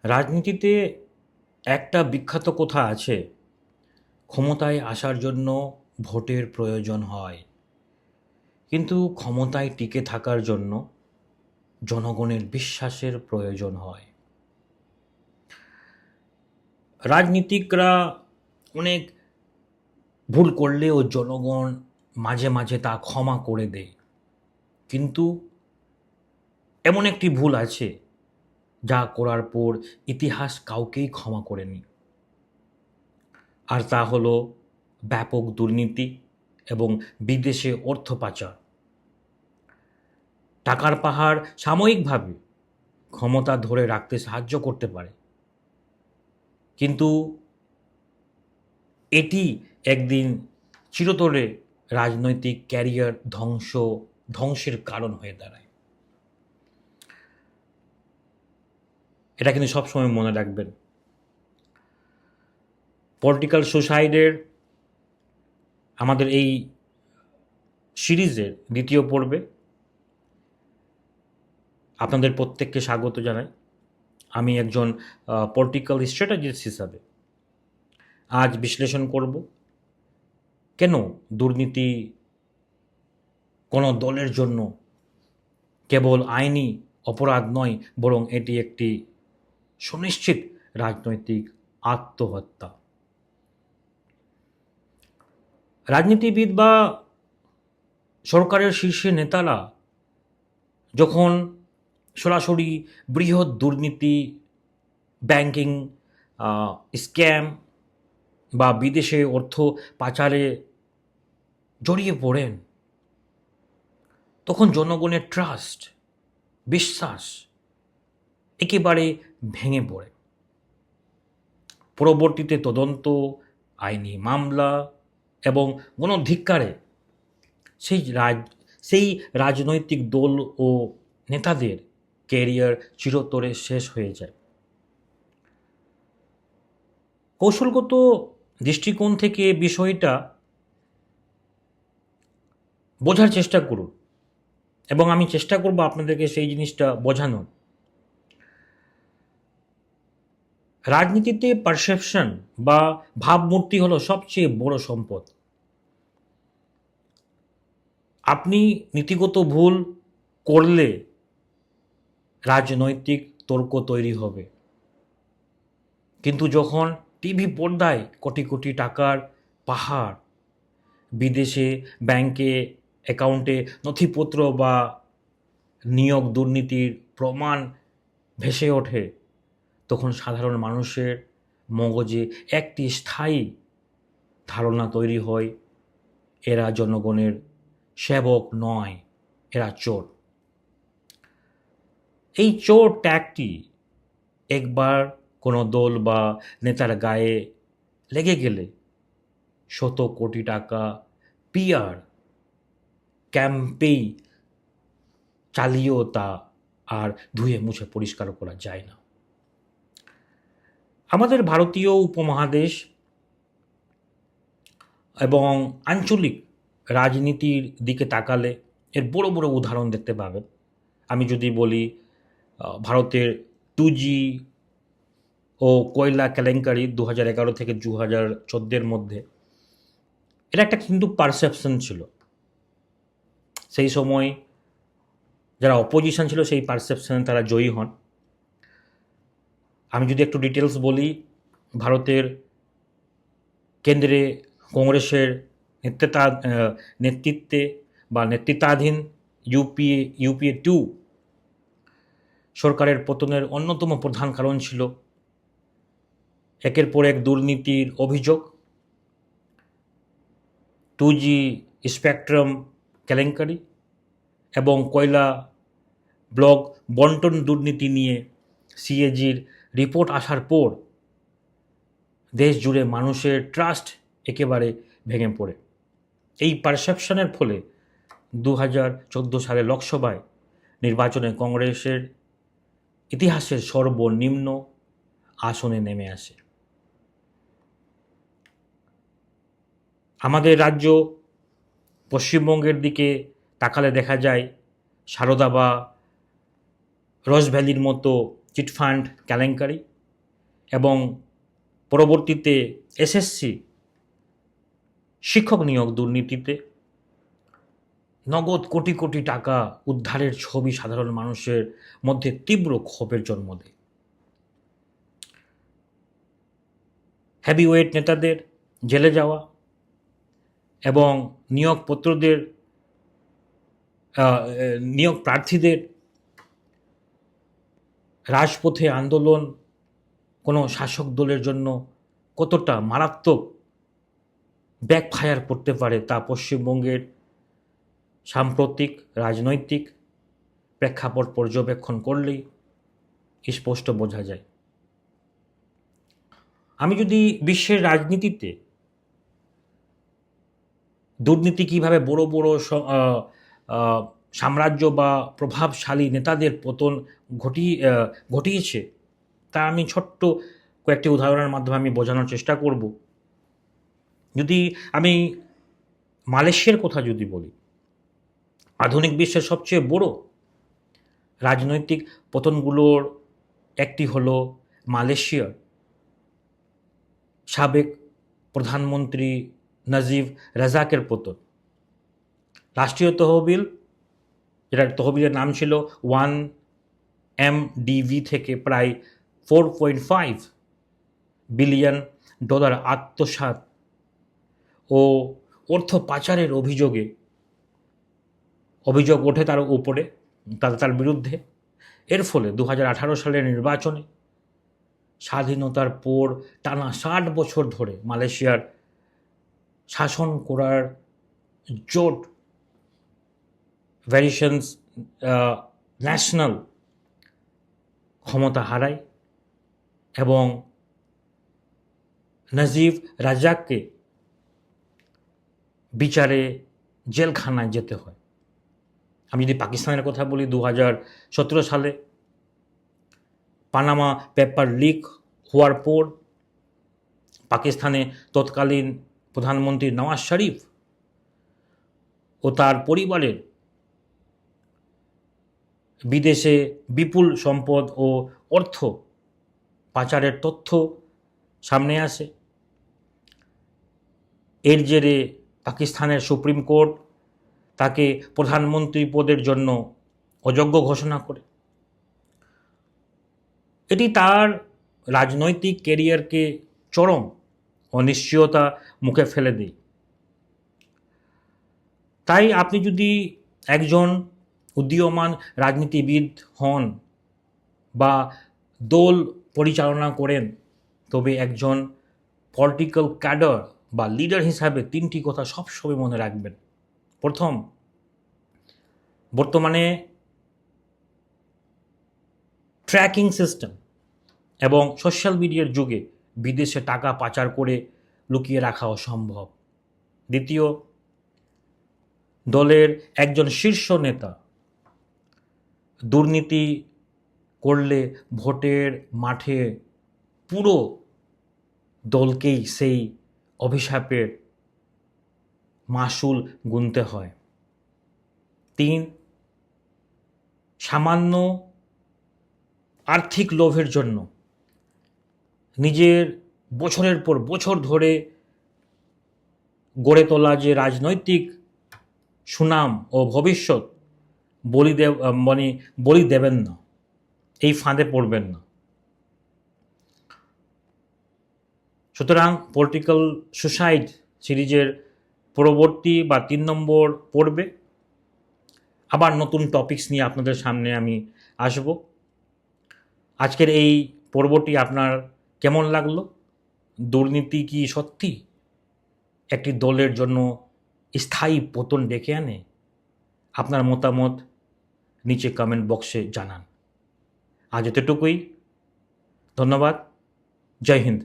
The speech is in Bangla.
রাজনীতিতে একটা বিখ্যাত কথা আছে, ক্ষমতায় আসার জন্য ভোটের প্রয়োজন হয়, কিন্তু ক্ষমতায় টিকে থাকার জন্য জনগণের বিশ্বাসের প্রয়োজন হয়। রাজনীতিকরা অনেক ভুল করলেও জনগণ মাঝে মাঝে তা ক্ষমা করে দেয়, কিন্তু এমন একটি ভুল আছে যা করার পর ইতিহাস কাউকেই ক্ষমা করেনি, আর তা হলো ব্যাপক দুর্নীতি এবং বিদেশে অর্থ পাচার। টাকার পাহাড় সাময়িকভাবে ক্ষমতা ধরে রাখতে সাহায্য করতে পারে, কিন্তু এটি একদিন চিরতরে রাজনৈতিক ক্যারিয়ার ধ্বংসের কারণ হয়ে দাঁড়ায়। এটা কিন্তু সবসময় মনে রাখবেন। পলিটিক্যাল সুসাইডের আমাদের এই সিরিজের দ্বিতীয় পর্বে আপনাদের প্রত্যেককে স্বাগত জানাই। আমি একজন পলিটিক্যাল স্ট্র্যাটেজিস্ট হিসাবে আজ বিশ্লেষণ করব কেন দুর্নীতি কোনো দলের জন্য কেবল আইনি অপরাধ নয়, বরং এটি একটি সুনিশ্চিত রাজনৈতিক আত্মহত্যা। রাজনীতিবিদ বা সরকারের শীর্ষে নেতারা যখন সরাসরি বৃহৎ দুর্নীতি, ব্যাংকিং স্ক্যাম বা বিদেশে অর্থ পাচারে জড়িয়ে পড়েন, তখন জনগণের ট্রাস্ট, বিশ্বাস একেবারে ভেঙে পড়ে। পরবর্তীতে তদন্ত, আইনি মামলা এবং গণধিক্কারে সেই রাজনৈতিক দল ও নেতাদের ক্যারিয়ার চিরতরে শেষ হয়ে যায়। কৌশলগত দৃষ্টিকোণ থেকে বিষয়টা বোঝার চেষ্টা করুন, এবং আমি চেষ্টা করব আপনাদেরকে সেই জিনিসটা বোঝানোর। রাজনীতিতে পারসেপশন বা ভাবমূর্তি হলো সবচেয়ে বড় সম্পদ। আপনি নীতিগত ভুল করলে রাজনৈতিক তর্ক তৈরি হবে, কিন্তু যখন টিভি পর্দায় কোটি কোটি টাকার পাহাড়, বিদেশে ব্যাংকে অ্যাকাউন্টে নথিপত্র বা নিয়োগ দুর্নীতির প্রমাণ ভেসে ওঠে, তখন সাধারণ মানুষের মগজে একটি স্থায়ী ধারণা তৈরি হয়, এরা জনগণের সেবক নয়, এরা চোর। এই চোর ট্যাগটি একবার কোনো দল বা নেতার গায়ে লেগে গেলে শত কোটি টাকা পিআর ক্যাম্পেই চালিয়েও তা আর ধুয়ে মুছে পরিষ্কার করা যায় না। আমাদের ভারতীয় উপমহাদেশ এবং আঞ্চলিক রাজনীতির দিকে তাকালে এর বড় বড় উদাহরণ দেখতে পাবেন। আমি যদি বলি ভারতের 2G ও কয়লা কেলেঙ্কারি 2011 থেকে 2014 মধ্যে, এটা একটা কিন্তু পারসেপশন ছিল। সেই সময় যারা অপোজিশন ছিল সেই পারসেপশনে তারা জয়ী হন। আমি যদি একটু ডিটেলস বলি, ভারতের কেন্দ্রে কংগ্রেসের নেতৃত্বে বা নেতৃত্বাধীন ইউপিএ 2 সরকারের পতনের অন্যতম প্রধান কারণ ছিল একের পর এক দুর্নীতির অভিযোগ, 2G স্পেকট্রাম কেলেঙ্কারি এবং কয়লা ব্লক বন্টন দুর্নীতি নিয়ে সিএজির রিপোর্ট আসার পর দেশ জুড়ে মানুষের ট্রাস্ট একেবারে ভেঙে পড়ে। এই পারসেপশনের ফলে 2014 সালে লোকসভায় নির্বাচনে কংগ্রেসের ইতিহাসের সর্বনিম্ন আসনে নেমে আসে। আমাদের রাজ্য পশ্চিমবঙ্গের দিকে তাকালে দেখা যায় সারদা বা রোজ ভ্যালির মতো চিটফান্ড কেলেঙ্কারি এবং পরবর্তীতে এসএসসি শিক্ষক নিয়োগ দুর্নীতিতে নগদ কোটি কোটি টাকা উদ্ধারের ছবি সাধারণ মানুষের মধ্যে তীব্র ক্ষোভের জন্ম দেয়। হেভিওয়েট নেতাদের জেলে যাওয়া এবং নিয়োগ প্রার্থীদের রাজপথে আন্দোলন কোনো শাসক দলের জন্য কতটা মারাত্মক ব্যাকফায়ার করতে পারে তা পশ্চিমবঙ্গের সাম্প্রতিক রাজনৈতিক প্রেক্ষাপট পর্যবেক্ষণ করলেই স্পষ্ট বোঝা যায়। আমি যদি বিশ্বের রাজনীতিতে দুর্নীতি কীভাবে বড় বড় সাম্রাজ্য বা প্রভাবশালী নেতাদের পতন ঘটিয়েছে তা আমি ছোট্ট কয়েকটি উদাহরণের মাধ্যমে আমি বোঝানোর চেষ্টা করব। যদি আমি মালয়েশিয়ার কথা যদি বলি, আধুনিক বিশ্বের সবচেয়ে বড় রাজনৈতিক পতনগুলোর একটি হলো মালয়েশিয়ার সাবেক প্রধানমন্ত্রী নাজিব রাজাকের পতন। রাষ্ট্রীয় তহবিল, যেটার তহবিলের নাম ছিল 1MDB থেকে প্রায় $4.5 বিলিয়ন আত্মসাৎ ও অর্থ পাচারের অভিযোগ ওঠে তার বিরুদ্ধে। এর ফলে 2018 সালের নির্বাচনে স্বাধীনতার পর টানা 60 বছর ধরে মালয়েশিয়ার শাসন করার জোট ভ্যারিয়েশনস ন্যাশনাল ক্ষমতা হারায় এবং নাজিব রাজাককে বিচারে জেলখানায় যেতে হয়। আমি যদি পাকিস্তানের কথা বলি, 2017 সালে পানামা পেপার লিক হওয়ার পর পাকিস্তানে তৎকালীন প্রধানমন্ত্রী নওয়াজ শরীফ ও তার পরিবারের বিদেশে বিপুল সম্পদ ও অর্থ পাচারের তথ্য সামনে আসে। এর জেরে পাকিস্তানের সুপ্রিম কোর্ট তাকে প্রধানমন্ত্রী পদের জন্য অযোগ্য ঘোষণা করে। এটি তার রাজনৈতিক ক্যারিয়ারকে চরম অনিশ্চয়তা মুখে ফেলে দেয়। তাই আপনি যদি একজন উদীয়মান রাজনীতিবিদ হন বা দল পরিচালনা করেন, তবে একজন পলিটিক্যাল ক্যাডার বা লিডার হিসাবে 3টি কথা সবসময় মনে রাখবেন। প্রথম, বর্তমানে ট্র্যাকিং সিস্টেম এবং সোশ্যাল মিডিয়ার যুগে বিদেশে টাকা পাচার করে লুকিয়ে রাখা অসম্ভব। দ্বিতীয়, দলের একজন শীর্ষ নেতা দুর্নীতি করলে ভোটের মাঠে পুরো দলকেই সেই অভিশাপের মাসুল গুনতে হয়। 3, সামান্য আর্থিক লোভের জন্য নিজের বছরের পর বছর ধরে গড়ে তোলা যে রাজনৈতিক সুনাম ও ভবিষ্যৎ বলি দেবেন না, এই ফাঁদে পড়বেন না। সুতরাং পলিটিক্যাল সুসাইড সিরিজের পরবর্তী বা 3 নম্বর পর্বে আবার নতুন টপিকস নিয়ে আপনাদের সামনে আমি আসব। আজকের এই পর্বটি আপনার কেমন লাগলো? দুর্নীতি কি সত্যি একটি দলের জন্য স্থায়ী পতন ডেকে আনে? আপনার মতামত নিচে কমেন্ট বক্সে জানান। আজ এতটুকুই। ধন্যবাদ। জয় হিন্দ।